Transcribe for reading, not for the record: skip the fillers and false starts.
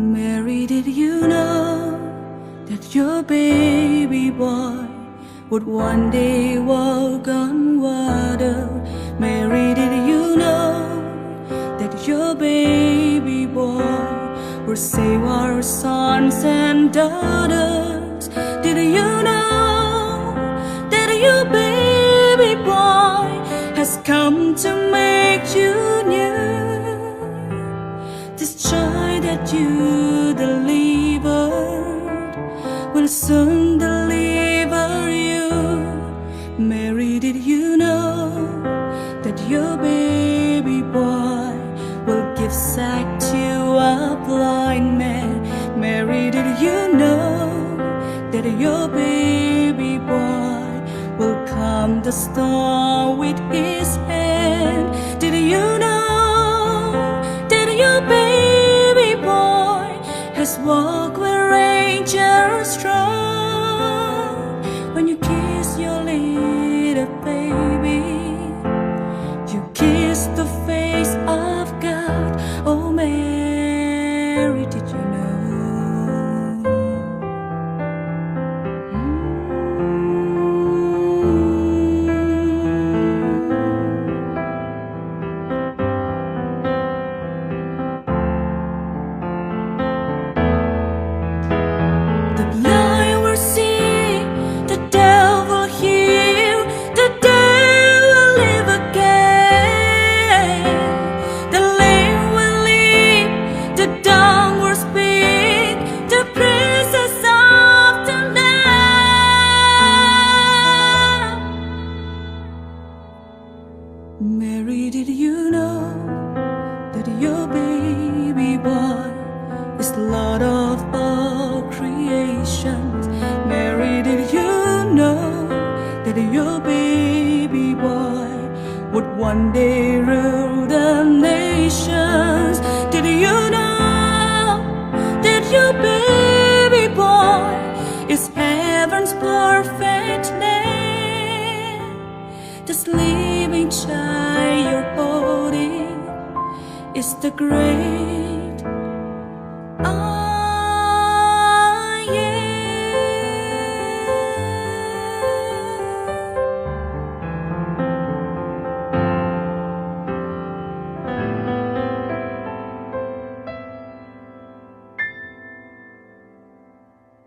Mary, did you know that your baby boy would one day walk on water? Mary, did you know that your baby boy will save our sons and daughters? Did you know that your baby boy has come to make you new? This child that you delivered will soon deliver you. Mary, did you know that your baby boy will give sight to a blind man? Mary, did you know that your baby boy will calm the storm with his hand? Did you know that your baby boy has walked where angels trod? When you kiss your little baby, you kiss the face of God. Oh, Mary, did you know? The blind will see, the deaf will hear, the dead will live again. The lame will leap, the dumb will speak, the praises of the Lamb. Mary, did you know that your baby boy is Lord of all creations? Mary, did you know that your baby boy would one day rule the nations? Did you know that your baby boy is heaven's perfect name? This living child you're holding is the great